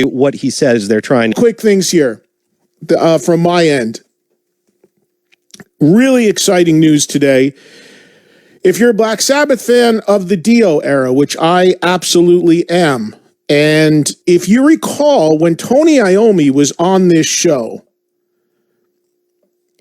what he says they're trying. Quick things here from my end. Really exciting news today. If you're a Black Sabbath fan of the Dio era, which I absolutely am, and if you recall when Tony Iommi was on this show,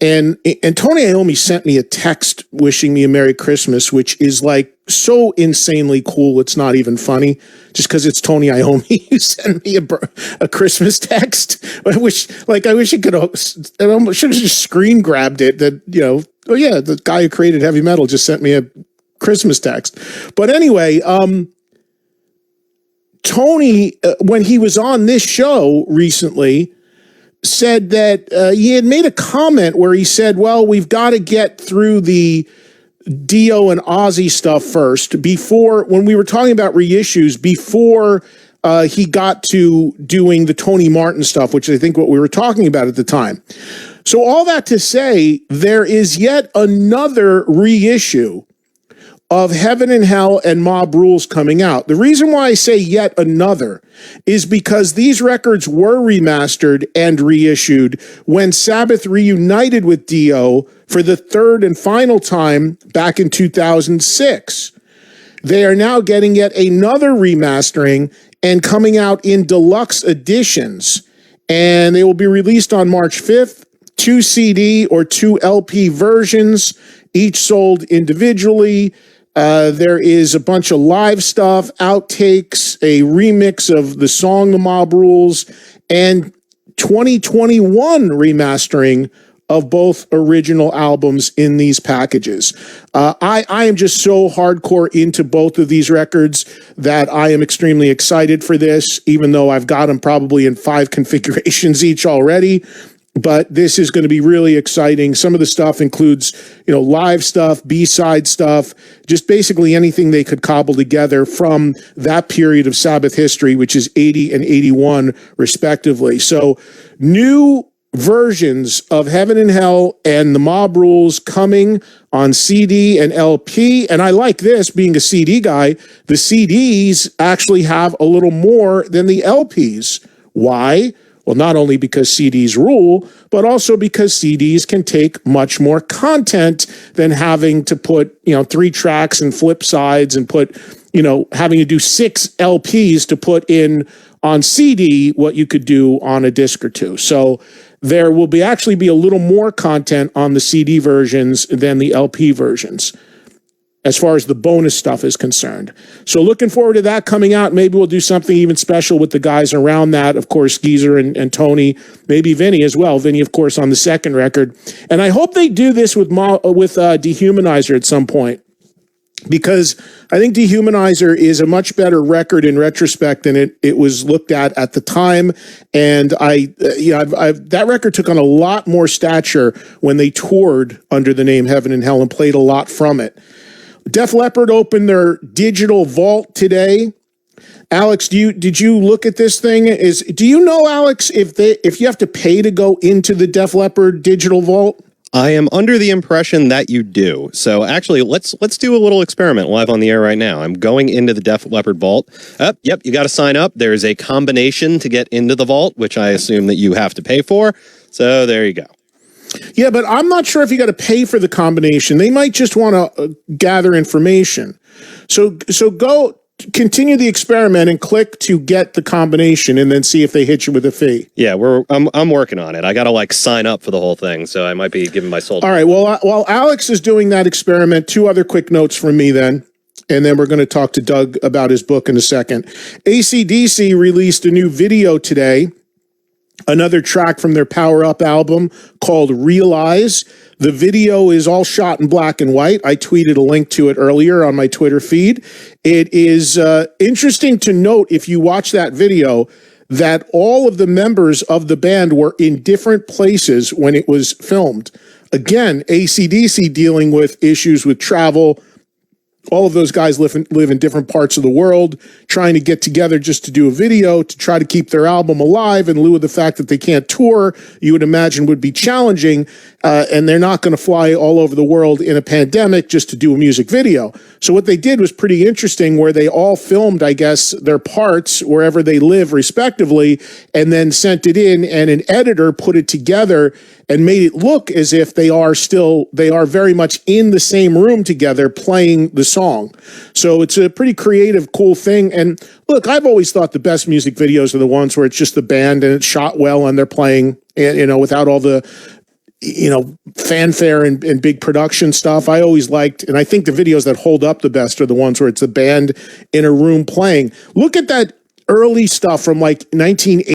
and Tony Iommi sent me a text wishing me a Merry Christmas, which is like so insanely cool. It's not even funny, just because it's Tony Iommi who sent me a Christmas text. I wish it could. I should have just screen grabbed it. That oh yeah, the guy who created heavy metal just sent me a Christmas text. But anyway, Tony, when he was on this show recently, said that he had made a comment where he said, well, we've got to get through the Dio and Ozzy stuff first before, when we were talking about reissues, before he got to doing the Tony Martin stuff, which I think what we were talking about at the time. So all that to say, there is yet another reissue of Heaven and Hell and Mob Rules coming out. The reason why I say yet another is because these records were remastered and reissued when Sabbath reunited with Dio for the third and final time back in 2006. They are now getting yet another remastering and coming out in deluxe editions. And they will be released on March 5th, 2 CD or 2 LP versions, each sold individually. There is a bunch of live stuff, outtakes, a remix of the song The Mob Rules, and 2021 remastering of both original albums in these packages. I am just so hardcore into both of these records that I am extremely excited for this, even though I've got them probably in 5 configurations each already. But this is going to be really exciting. Some of the stuff includes, live stuff, B-side stuff, just basically anything they could cobble together from that period of Sabbath history, which is 80 and 81 respectively. So new versions of Heaven and Hell and the Mob Rules coming on CD and LP. And I like this, being a CD guy, the CDs actually have a little more than the LPs. Why? Well, not only because CDs rule, but also because CDs can take much more content than having to put, 3 tracks and flip sides and put, having to do 6 LPs to put in on CD what you could do on a disc or 2. So there will actually be a little more content on the CD versions than the LP versions, as far as the bonus stuff is concerned. So looking forward to that coming out. Maybe we'll do something even special with the guys around that. Of course, Geezer and Tony, maybe Vinny as well. Vinny, of course, on the second record. And I hope they do this with Dehumanizer at some point, because I think Dehumanizer is a much better record in retrospect than it was looked at the time. And that record took on a lot more stature when they toured under the name Heaven and Hell and played a lot from it. Def Leppard opened their digital vault today. Alex, did you look at this thing? Do you know, Alex, if you have to pay to go into the Def Leppard digital vault? I am under the impression that you do. So actually, let's do a little experiment live on the air right now. I'm going into the Def Leppard vault. Yep, you got to sign up. There's a combination to get into the vault, which I assume that you have to pay for. So there you go. Yeah, but I'm not sure if you got to pay for the combination. They might just want to gather information. So go continue the experiment and click to get the combination, and then see if they hit you with a fee. Yeah, I'm working on it. I got to sign up for the whole thing, so I might be giving my soul. All right. Well, while Alex is doing that experiment, 2 other quick notes from me then. And then we're going to talk to Doug about his book in a second. AC/DC released a new video today. Another track from their Power Up album called Realize. The video is all shot in black and white. I tweeted a link to it earlier on my Twitter feed. It is interesting to note, if you watch that video, that all of the members of the band were in different places when it was filmed. Again, AC/DC dealing with issues with travel All of those guys live in different parts of the world, trying to get together just to do a video to try to keep their album alive in lieu of the fact that they can't tour. You would imagine would be challenging, and they're not going to fly all over the world in a pandemic just to do a music video. So what they did was pretty interesting, where they all filmed, I guess, their parts wherever they live respectively, and then sent it in, and an editor put it together and made it look as if they are very much in the same room together playing the song. So it's a pretty creative, cool thing. And look, I've always thought the best music videos are the ones where it's just the band and it's shot well and they're playing, without all the, fanfare and big production stuff. I always liked, and I think the videos that hold up the best are the ones where it's the band in a room playing. Look at that early stuff from like 1980.